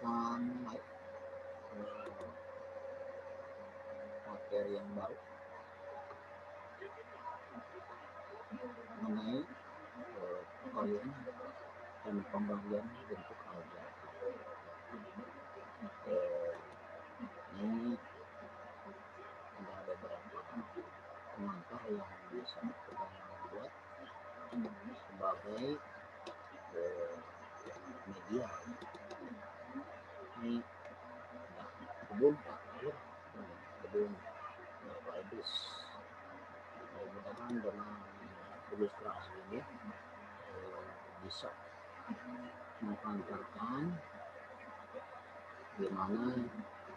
akan naik materi yang baru mengenai perkalian dan pembagian bentuk aljabar. Ini ada beberapa pengantar yang bisa kita buat sebagai media. Ini kebun air dan kebun Paidus. Mudah-mudahan dengan ilustrasi ini bisa mengantarkan gimana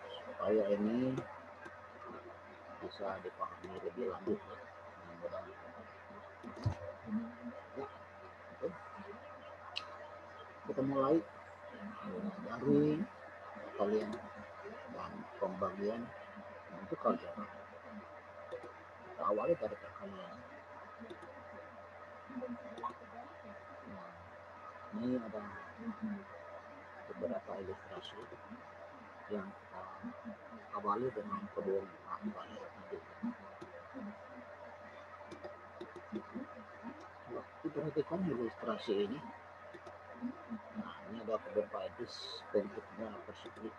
supaya ini bisa dipahami lebih lanjut ya. Ya, kita mulai dari kalian dan pembagian untuk aljabar. Kita awali dari perkalian. Nah, ini ada beberapa ilustrasi yang kita awali dengan kebun tadi. Perhatikan ilustrasi ini. Nah, ini ada kebun paidus, bentuknya persegi,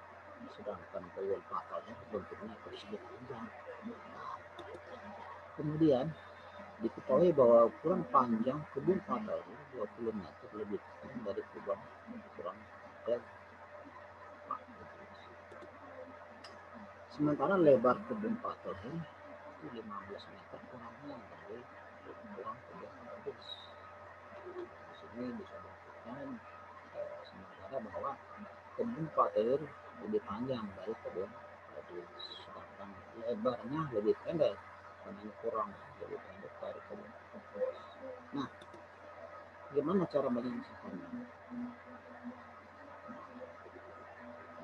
sedangkan kebun pakalnya bentuknya persegi panjang. Kemudian diketahui bahwa ukuran panjang kebun pakal ini 20 meter lebih kecil dari kebun ukuran pakal. Sementara lebar kebun pakal itu 15 meter kurangnya dari ukuran kebun paidus. Di sini bisa dikatakan sementara bahwa kebun pakal lebih panjang dari kebun paidus, sedangkan lebarnya lebih pendek karena kurang lebih pendek dari kebun paidus. Nah, gimana cara menyelesaikannya?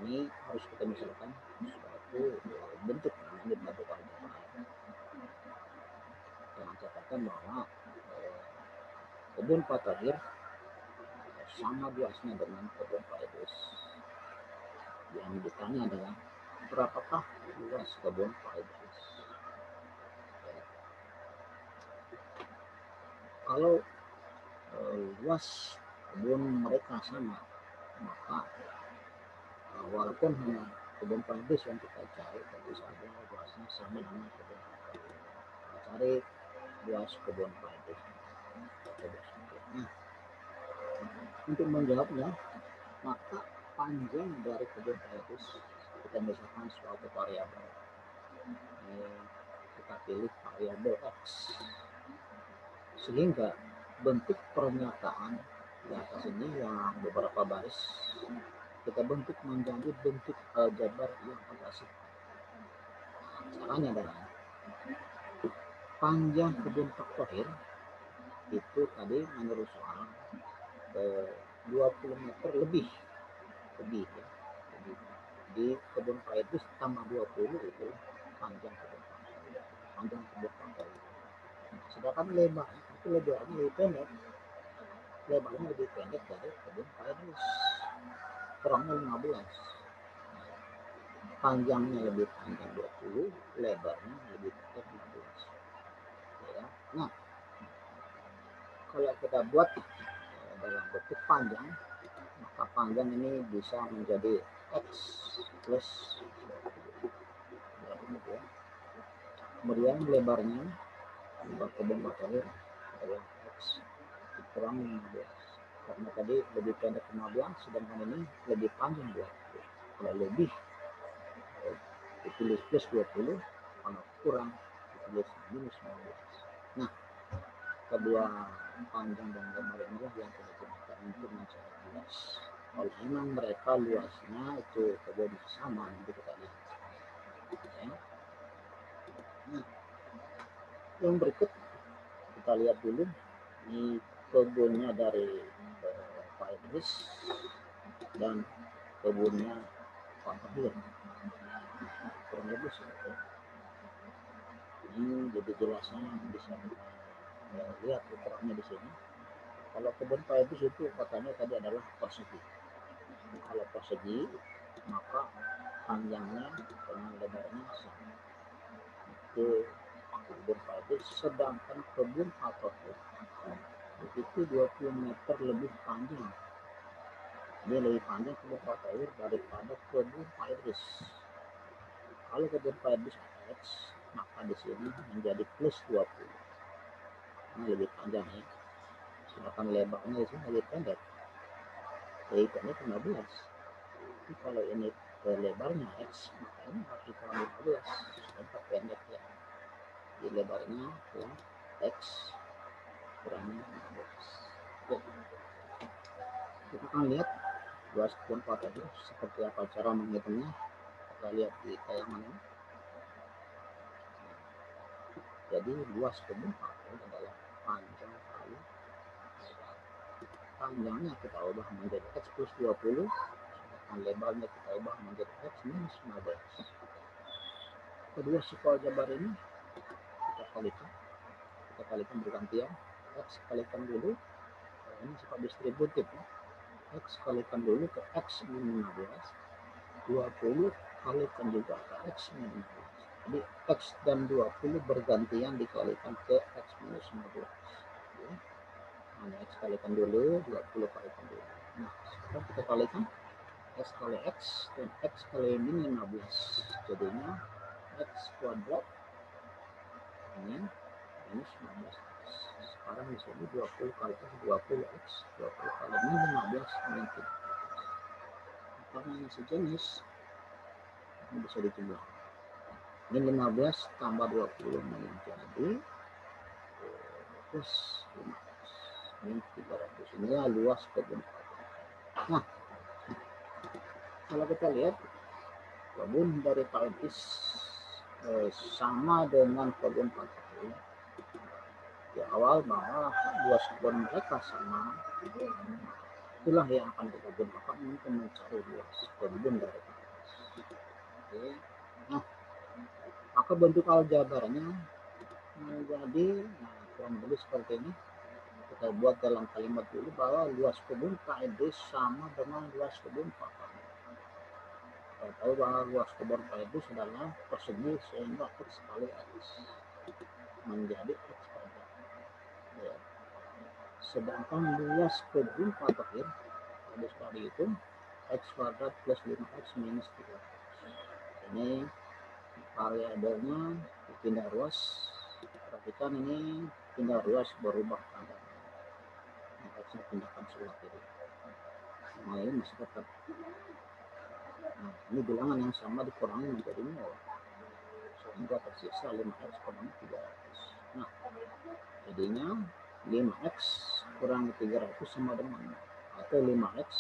Ini harus kita misalkan suatu bentuk aljabar dengan catatan bahwa kebun patahir sama luasnya dengan kebun paidus. Yang ditanya adalah berapakah luas kebun paidus? Kalau luas kebun mereka sama, maka walaupun hanya kebun paidus yang kita cari, tentu saja luasnya sama dengan kebun paidus. Kita cari luas kebun paidus. Nah, untuk menjawabnya, maka panjang dari kebun paidus kita misalkan suatu variabel. Ini kita pilih variabel X, sehingga bentuk pernyataan di atas ini yang beberapa baris kita bentuk menjadi bentuk aljabar yang progresif. Caranya adalah panjang kebun faktohir itu tadi menurut soal 20 meter lebih ya. Di kebun paidus tambah 20 itu panjang kebun faktohir. Sedangkan lebarnya itu lebarnya lebih pendek. Lebarnya lebih pendek dari kebun paidus, kurangnya 15. Panjangnya lebih panjang 20, lebarnya lebih pendek 15. Ya. Nah, kalau kita buat dalam bentuk panjang, maka panjang ini bisa menjadi X plus 20. Ya. Kemudian lebarnya kebun faktohir adalah X kurang 15. Karena tadi lebih pendek 15, sedangkan ini lebih panjang 20. Kalau lebih ditulis plus 20, kalau kurang ditulis minus 15. Nah, kedua panjang dan lebar inilah yang kita gunakan untuk mencari luas. Kalau memang mereka luasnya itu kebun sama, nanti kita lihat. Ya. Nah, yang berikut kita lihat dulu ini kebunnya dari Pak Idris dan kebunnya Pak Fahir. Kurang lebih seperti ini. Jadi jelasnya bisa kita lihat ukurannya di sini. Kalau kebun Pak Idris itu katanya tadi adalah persegi. Kalau persegi maka panjangnya dengan lebarnya sama. Itu kebun payudis, sedangkan kebun patokin itu 20 meter lebih panjang. Dia lebih panjang kebun patokin daripada kebun payudis. Kalau kebun payudis X, maka di sini menjadi plus 20. Ini lebih panjang ya. Sedangkan lebarnya di sini lebih pendek. Lebih pendek 15. Jadi kalau ini lebarnya X, maka ini harus dikurang 15. Sedangkan pendek ya. Di lebarnya ya X kurangnya 15. Oke. Kita akan lihat luas kebun patokin seperti apa cara menghitungnya. Kita lihat di tayangan ini. Jadi luas kebun patokin adalah panjang kali lebar. Panjangnya kita ubah menjadi X plus 20, sedangkan lebarnya kita ubah menjadi X minus 15. Kedua sifat jabar ini kita kalikan bergantian. X kalikan dulu, ini sifat distributif ya. X kalikan dulu ke X minus 15, 20 kalikan juga ke X minus 15. Jadi X dan 20 bergantian dikalikan ke X minus 15 ya. Nah, X kalikan dulu, 20 kalikan dulu. Nah, sekarang kita kalikan X kali X dan X kali min 15. Jadinya X kuadrat ini minus 15X. Sekarang di sini 20 kali X, 20X, 20 kali min 15 min 3. Karena ini sejenis, ini bisa dijumlah. Min 15 tambah 20 menjadi plus 15 min 300. Inilah luas kebun patokin. Nah, kalau kita lihat kebun dari payudis sama dengan kebun patokin. Di awal bahwa luas kebun mereka sama, itulah yang akan kita gunakan untuk mencari luas kebun dari payudis. Oke. Nah, maka bentuk aljabarnya menjadi kurang lebih seperti ini. Kita buat dalam kalimat dulu bahwa luas kebun payudis sama dengan luas kebun patokin. Kita tahu bahwa luas kebun payudis adalah persegi, sehingga X kali X menjadi X kuadrat ya. Sedangkan luas kebun patokin tadi sudah dihitung X kuadrat plus 5X minus 300. Ini variabelnya dipindah ruas. Perhatikan ini pindah ruas berubah tanda. X-nya pindahkan sebelah kiri. Nah, ini masih tetap. Nah, ini bilangan yang sama dikurangi menjadi 0. Sehingga tersisa 5X kurangi 300. Nah, jadinya 5X kurangi 300 sama dengan, atau 5X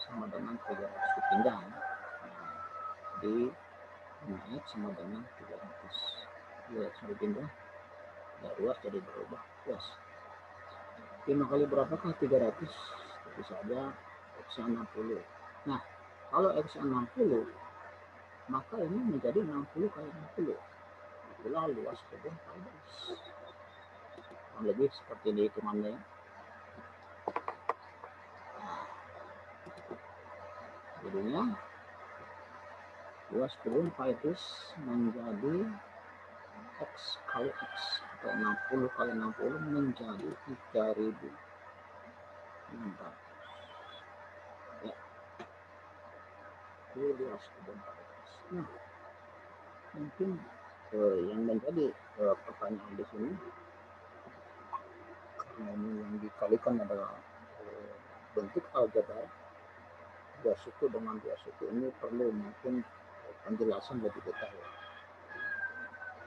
sama dengan 300 dipindah. Nah, jadi 5X sama dengan 300. 2X dipindah, ya ruas jadi berubah luas. 5 kali berapakah 300? Tentu saja X 60. Nah, kalau X 60, maka ini menjadi 60 kali 60. Itulah luas kebun payudis. Kurang lebih seperti ini hitungannya. Jadinya luas kebun payudis menjadi X kali X atau 60 kali 60 menjadi 3000 ya. Itu luas kebun payudis. Nah, mungkin yang menjadi pertanyaan di sini, karena ini yang dikalikan adalah bentuk aljabar dua suku dengan dua suku, ini perlu mungkin penjelasan lebih detail.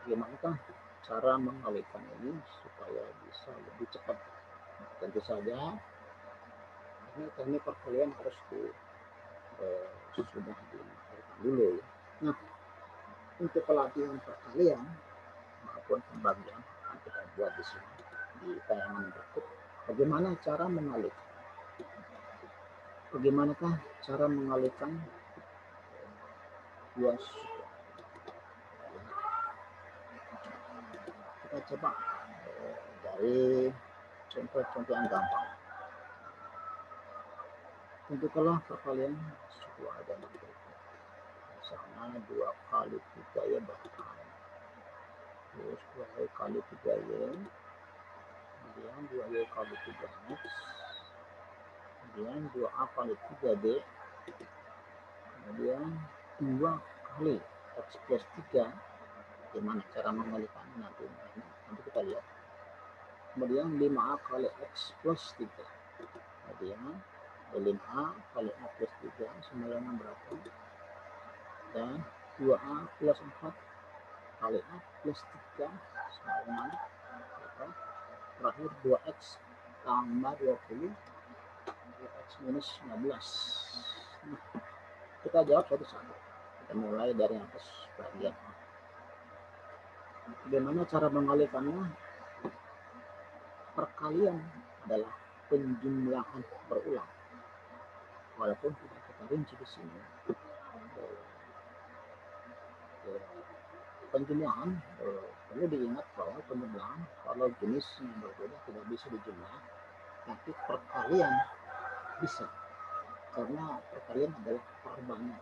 Bagaimana cara mengalikan ini supaya bisa lebih cepat? Nah, tentu saja ini teknik perkalian harus sudah dilakukan dulu ya. Nah, untuk pelatihan perkalian maupun pembagian akan kita buat di sini di tayangan berikut. Bagaimana cara mengalikan? Bagaimanakah cara mengalikan luas? Kita coba dari contoh-contoh yang gampang. Tentukanlah perkalian sesuai dengan berikut. Misalnya 2 kali 3Y berapa? Terus 2Y kali 3Y, kemudian 2Y kali 3X, kemudian 2A kali 3B, kemudian 2 kali X plus 3. Gimana cara mengalikannya nanti kita lihat. Kemudian 5A kali X plus 3, kemudian 5A kali A plus 3 sama dengan berapa? Dan 2A plus 4 kali A plus 3 sama dengan berapa? Terakhir 2X tambah 20, 2X minus 15. Nah, kita jawab satu-satu. Kita mulai dari atas bagian A. Bagaimana cara mengalikannya? Perkalian adalah penjumlahan berulang. Walaupun tidak kita rinci di sini. Penjumlahan perlu diingat bahwa penjumlahan kalau jenisnya berbeda tidak bisa dijumlah, tapi perkalian bisa, karena perkalian adalah perbanyak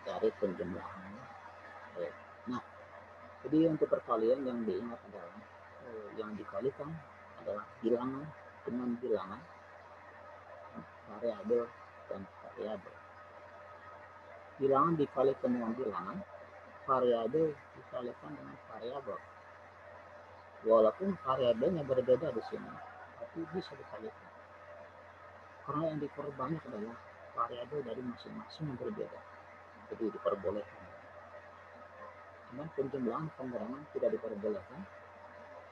dari penjumlahan. Nah, jadi untuk perkalian yang diingat adalah yang dikalikan adalah bilangan dengan bilangan, variabel dan variabel. Bilangan dikalikan dengan bilangan, variabel dikalikan dengan variabel. Walaupun variabelnya berbeda di sini, tapi bisa dikalikan. Karena yang diperbanyak adalah variabel dari masing-masing yang berbeda, jadi diperbolehkan. Cuman penjumlahan pengurangan tidak diperbolehkan,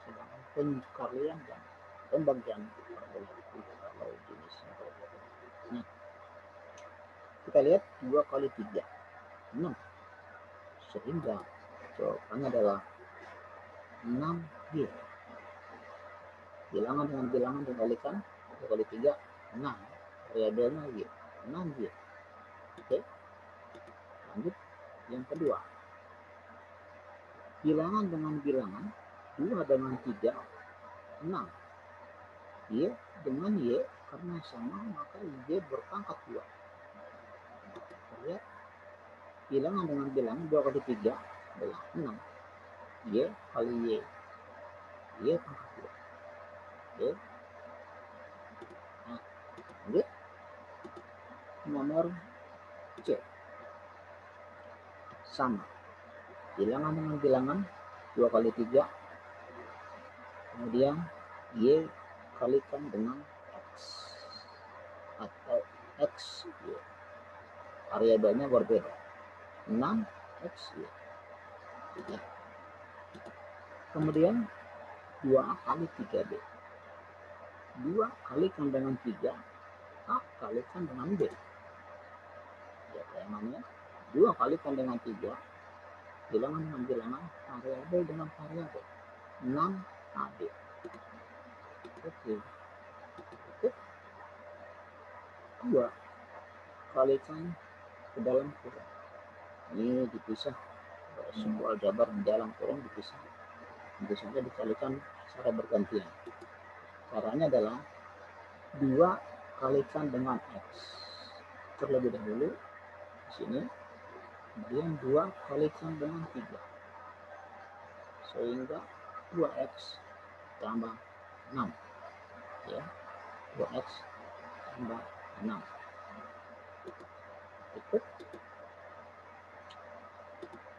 sedangkan pengkalian dan pembagian diperbolehkan kalau jenisnya berbeda. Nah, kita lihat 2 kali 3, 6. Sehingga jawabannya adalah 6Y. Bilangan dengan bilangan dikalikan, 2 kali 3, 6. Variabelnya Y, 6Y. Oke, lanjut yang kedua. Bilangan dengan bilangan, 2 dengan 3, 6. Y dengan Y, karena sama maka Y berpangkat 2. Lihat, bilangan dengan bilangan 2 kali 3 adalah 6. Y kali Y, Y pangkat 2. Oke. Nah, lanjut nomor C. Sama, bilangan dengan bilangan 2 kali 3, kemudian Y kalikan dengan X atau X Y. Variabelnya berbeda, 6X Y. Ya. Kemudian 2A kali 3B. 2 kalikan dengan 3, A kalikan dengan B. Ya, kayak mana? 2 kalikan dengan 3, bilangan dengan bilangan, variabel dengan variabel, 6AB. Oke. 2 kalikan ke dalam kurung. Ini dipisah. Semua aljabar di dalam kurung dipisah. Tentu saja dikalikan secara bergantian. Caranya adalah 2 kalikan dengan X terlebih dahulu di sini, kemudian 2 kalikan dengan 3, sehingga 2X tambah 6. Ya, 2X tambah 6. Itu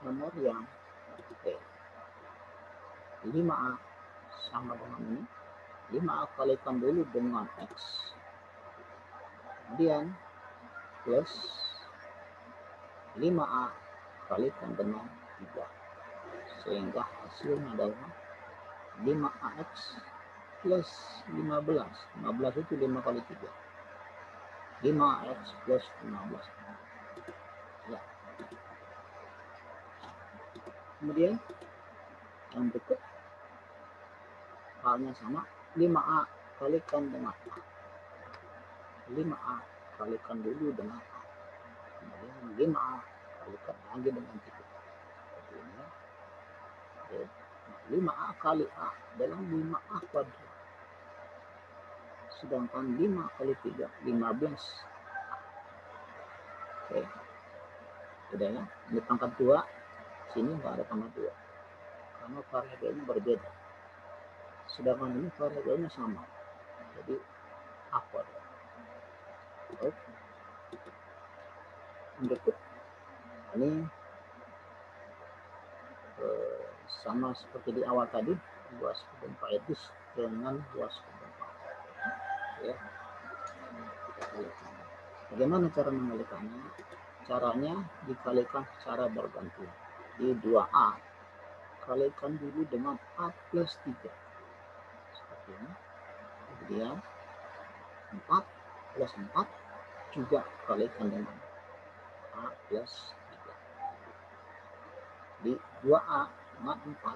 nomor yang 5A sama dengan ini. 5A kalikan dulu dengan X, kemudian plus 5A kalikan dengan 3, sehingga hasilnya adalah 5AX plus 15. 15 itu 5 kali 3. 5X plus 15. Ya. Kemudian yang berikut halnya sama, 5A kalikan dengan A. 5A kalikan dulu dengan A. Kemudian 5A kalikan lagi dengan 3. Seperti ini ya. Oke. Nah, 5A kali A dalam 5A kuadrat. sedangkan 5 kali 3 15. Oke, udah ya, ini pangkat 2, sini nggak ada pangkat 2 karena variabelnya berbeda, sedangkan ini variabelnya sama, jadi A kuadrat. Oke. Berikut ini sama seperti di awal tadi, luas gempa Edis dengan luas gempa. Ya. Bagaimana cara mengalikannya? Caranya dikalikan secara bergantian. Di 2A, kalikan dulu dengan A plus 3. Seperti ini. Kemudian 4 plus 4 juga kalikan dengan A plus 3. Di 2A dengan 4.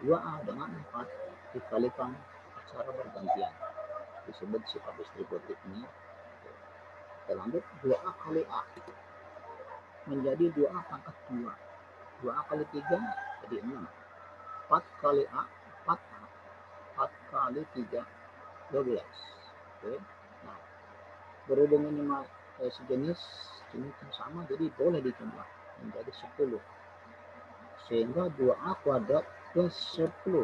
2A dengan 4 dikalikan secara bergantian. Disebut sifat distributifnya. Kita lanjut, 2A kali A menjadi 2A pangkat 2. 2A kali 3 jadi 6. 4 kali A, 4A. 4 kali 3, 12. Oke. Nah, berhubung ini sejenis, ini sama, jadi boleh ditambah menjadi 10. Sehingga 2A kuadrat plus 10.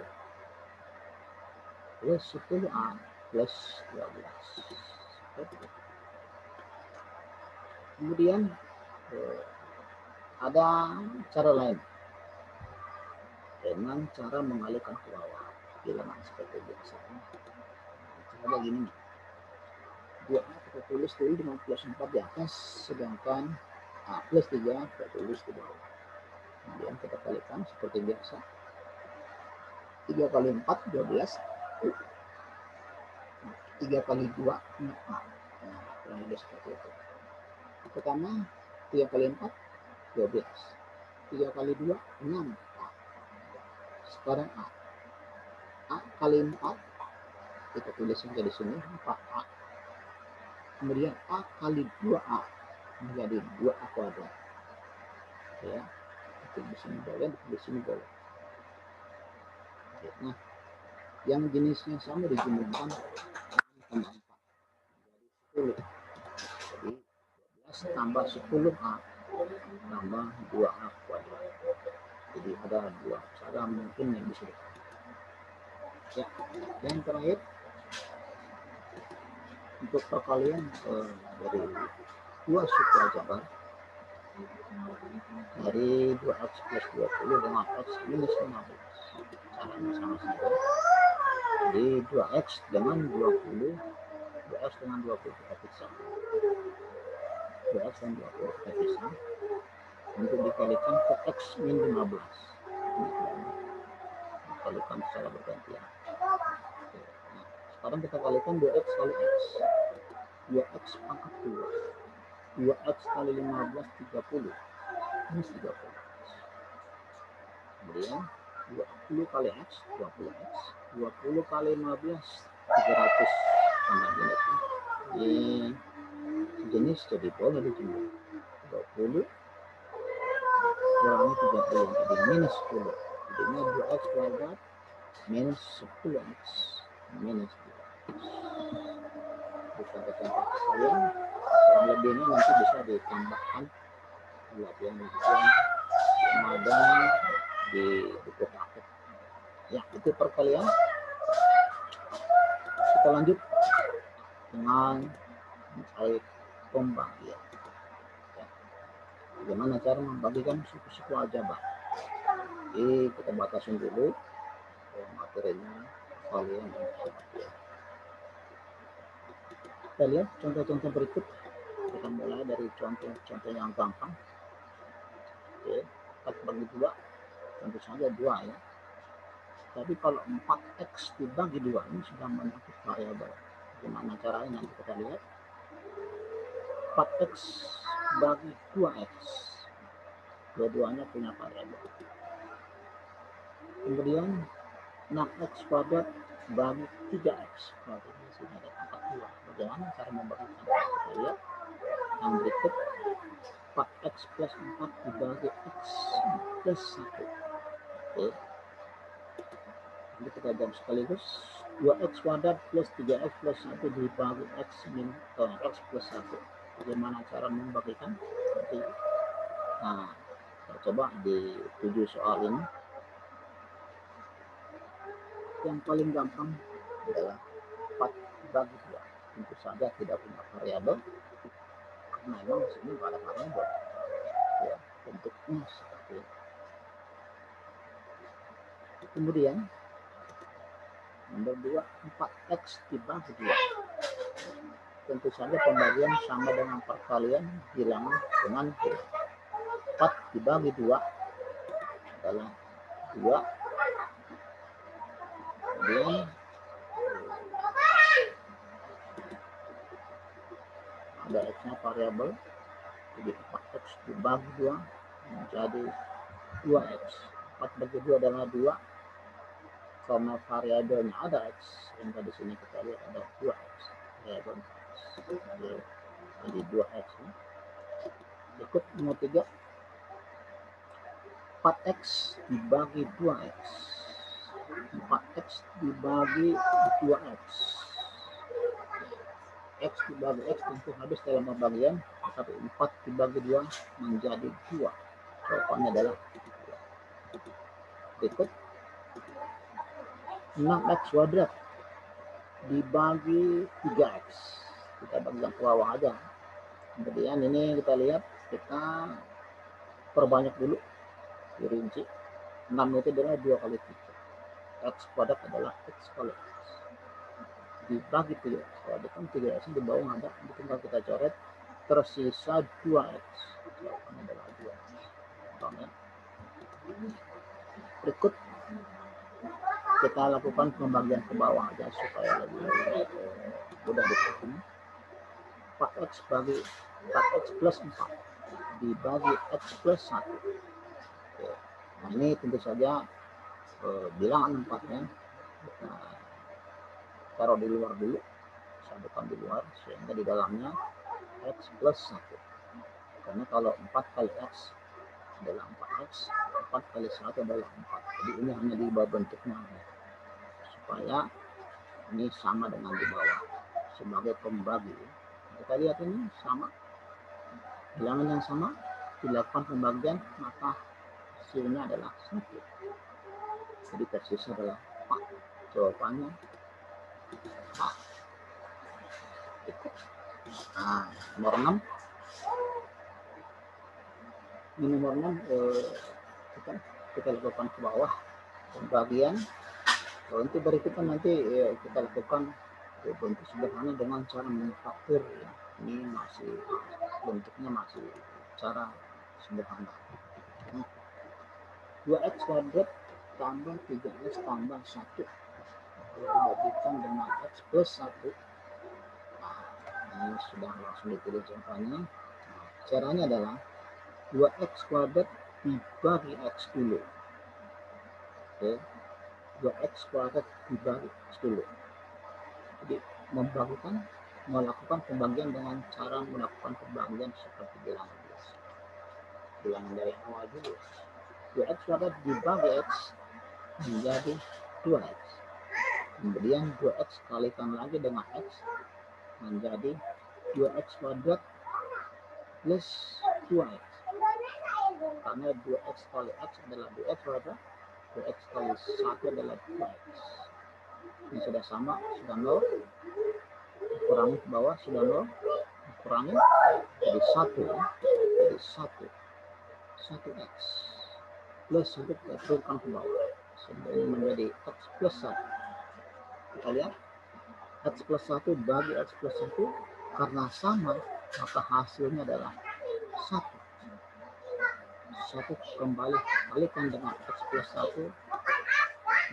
Plus 10A plus 12. Oke. Kemudian ada cara lain dengan cara mengalihkan ke bawah, bilangan seperti biasa. Cara begini nih, 2A kita tulis dulu dengan plus 4 di atas, sedangkan A plus 3 kita tulis di bawah. Kemudian kita kalikan seperti biasa, 3 kali 4 12, 3 kali 2 4. Nah, kurang lebih seperti itu. Pertama, 3 kali 4 12, 3 kali 2 6. Sekarang A. A kali 4 kita tulis saja di sini 4A. Kemudian A kali 2A menjadi 2A kuadrat. Ya, di sini boleh, di sini boleh. Nah, yang jenisnya sama dijumlahkan tambah 4 jadi 10. Jadi 12 tambah 10A tambah 2A kuadrat. Jadi ada 2 cara mungkin yang bisa dipakai. Ya, yang terakhir untuk perkalian dari 2 suku aljabar dari 2x plus 20 dengan x minus 15. Caranya sama saja. Jadi 2x dengan 20, 2x dengan 20 kita pisah. 2x dan 20 kita pisah untuk dikalikan ke x min 15. Dikalikan secara bergantian. Nah, sekarang kita kalikan 2x kali x. 2x pangkat 2. 2x kali 15 30 minus 30. Kemudian 20 kali x 20x, 20 kali 15 300 tambah minus. Ini sejenis jadi boleh dijumlah 20 kurangi 30 jadi minus 10. Jadinya 2x kuadrat minus 10x minus 2x. Contoh-contoh sekalian, kurang lebihnya nanti bisa ditambahkan latihan yang ada di buku praktek. Ya, itu perkalian. Kita lanjut dengan mencari pembagian. Ya. Bagaimana cara membagikan suku-suku aljabar? Jadi kita batasin dulu materinya kalian. Kita lihat contoh-contoh berikut. Kita mulai dari contoh-contoh yang gampang. Oke, 4 bagi 2 tentu saja 2 ya. Tapi kalau 4x dibagi 2 ini sudah menyangkut variabel. Gimana caranya nanti kita lihat. 4x bagi 2x. Dua-duanya punya variabel. Kemudian 6x kuadrat bagi 3x. Berarti di sini ada pangkat 2. Bagaimana cara membagikan? Kita lihat yang berikut. 4x plus 4 dibagi x plus 1. Oke. Jadi kita jawab sekaligus. 2x kuadrat plus 3x plus 1 dibagi x min x plus 1. Bagaimana cara membagikan? Nah, kita coba di 7 soal ini. Yang paling gampang adalah 4 bagi 2. Tentu saja tidak punya variabel, karena memang di sini nggak ada variabel. Ya, bentuknya seperti ini. Kemudian nomor 2, 4x dibagi 2. Tentu saja pembagian sama dengan perkalian bilangan dengan 4 dibagi 2 adalah 2. Kemudian ada x-nya variabel, jadi 4x dibagi 2 menjadi 2x. 4 bagi 2 adalah 2, karena variabelnya ada x, sehingga di sini kita lihat ada 2x, variabel x. Jadi 2x. Berikut nomor 3, 4x dibagi 2x. 4x dibagi 2x. X dibagi X tentu habis dalam pembagian, tapi 4 dibagi 2 menjadi 2. Jawabannya adalah 2. Berikut 6x kuadrat dibagi 3x. Kita bagi yang ke bawah aja. Kemudian ini kita lihat, kita perbanyak dulu, dirinci. 6 itu adalah 2 kali 3. X kuadrat adalah X kali X. Dibagi 3x. Kalau kan 3x di bawah ada, tinggal kita coret, tersisa 2x. Jawabannya adalah 2x. Berikut kita lakukan pembagian ke bawah aja supaya lebih mudah dipahami. 4x bagi 4x plus 4 dibagi x plus 1. Oke. Nah ini tentu saja bilangan 4-nya kita taruh di luar dulu, satukan di luar, sehingga di dalamnya x plus 1. Karena kalau 4 kali x adalah 4x, 4 kali 1 adalah 4. Jadi ini hanya diubah bentuknya supaya ini sama dengan di bawah sebagai pembagi. Kita lihat ini sama, bilangan yang sama, dilakukan pembagian, maka hasilnya adalah 1. Jadi tersisa adalah 4. Jawabannya A. Nah, nomor 6. Ini nomor 6 kita lakukan ke bawah pembagian. Untuk berikutnya nanti kita lakukan bentuk sederhana dengan cara menfaktor. Ini masih bentuknya masih cara sederhana. 2x kuadrat tambah 3x tambah 1 dibagikan dengan x plus 1. Nah, ini sudah langsung ditulis jawabannya. Caranya adalah 2x kuadrat dibagi x dulu. Oke. 2x kuadrat dibagi x dulu. Jadi melakukan pembagian dengan cara melakukan pembagian seperti bilangan biasa. Bilangan dari awal dulu. 2x kuadrat dibagi x menjadi 2x. Kemudian 2x kalikan lagi dengan x menjadi 2x kuadrat plus 2x. Karena 2x kali x adalah 2x kuadrat, 2x kali 1 adalah 2x. Ini sudah sama, sudah 0. Kurangi ke bawah, sudah 0. Kurangi jadi 1. Jadi 1x plus untuk kita turunkan ke bawah. Sehingga ini menjadi x plus 1. Kita lihat, x plus 1 bagi x plus 1. Karena sama, maka hasilnya adalah 1. 1 kembali kalikan dengan x plus 1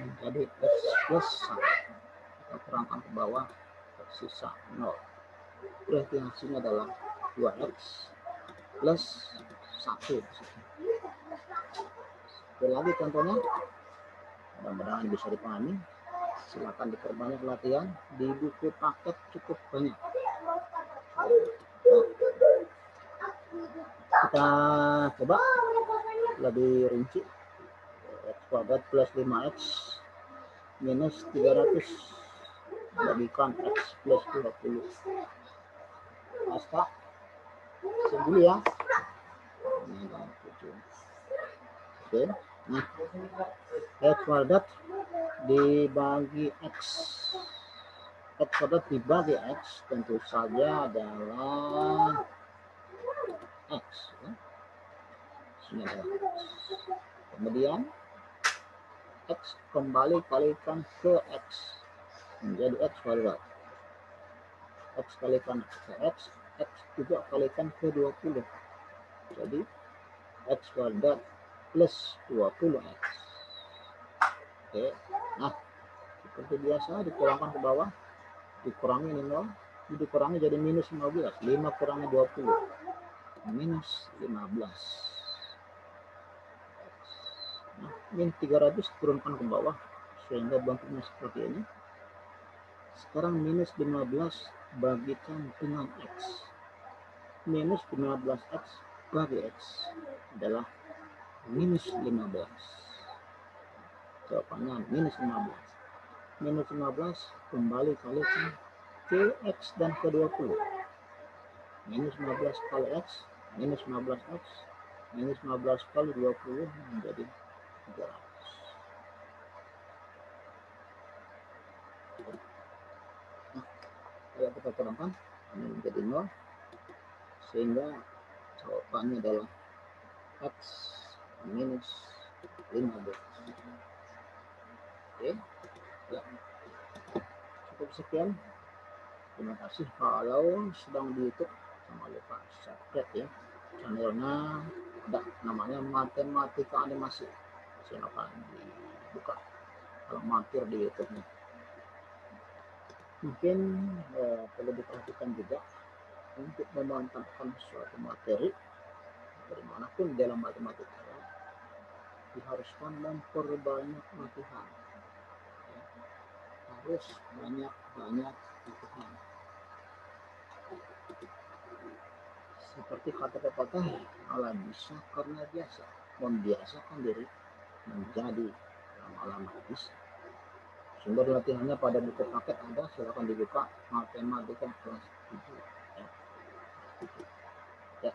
menjadi x plus 1. Kita kurangkan ke bawah, tersisa 0. Berarti hasilnya adalah 2x plus 1. Sekali lagi contohnya, mudah-mudahan bisa dipahami. Silakan diperbanyak latihan, di buku paket cukup banyak. Kita coba lebih rinci. X kuadrat plus 5x minus 300 Jadikan X plus 20. Basta. Dulu ya. Ini adalah 7. Oke. Nah, X kuadrat dibagi X. X kuadrat dibagi X tentu saja adalah X. Ya. Ini adalah X. Kemudian X kembali kalikan ke X menjadi X kuadrat. X kalikan ke X, X juga kalikan ke 20. Jadi X kuadrat plus 20X. Oke. Nah, seperti biasa dikurangkan ke bawah, dikurangi ini 0, dikurangi jadi minus 15. 5 kurangi 20 minus 15. Nah, min 300 turunkan ke bawah sehingga bentuknya seperti ini. Sekarang minus 15 bagikan dengan X. Minus 15X bagi X adalah minus 15. Jawabannya minus 15. Minus 15 kembali kalikan ke X dan ke 20. Minus 15 kali X, minus 15X, minus 15 kali 20 menjadi 300. Nah, kalau kita kurangkan, ini menjadi 0, sehingga jawabannya adalah X minus 15. Oke, ya. Cukup sekian. Terima kasih. Kalau sedang di YouTube, jangan lupa subscribe ya channelnya, ada namanya Matematika Animasi. Silakan dibuka kalau mampir di YouTube-nya. Mungkin perlu diperhatikan juga untuk memantapkan suatu materi dari manapun dalam matematika, diharuskan memperbanyak latihan. Harus banyak-banyak latihan. Seperti kata pepatah, ala bisa karena biasa. Membiasakan diri menjadi lama-lama bisa. Sumber latihannya pada buku paket ada, silakan dibuka. Matematika kelas 7. Ya.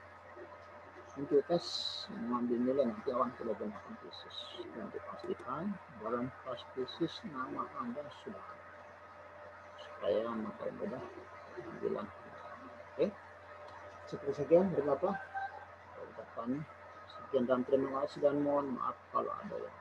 Untuk tes mengambil nilai nanti akan kita gunakan tesis dan dipastikan dalam kelas tesis nama Anda sudah ada supaya mempermudah pengambilan. Oke, sekian berapa ucapan sekian dan terima kasih dan mohon maaf kalau ada yang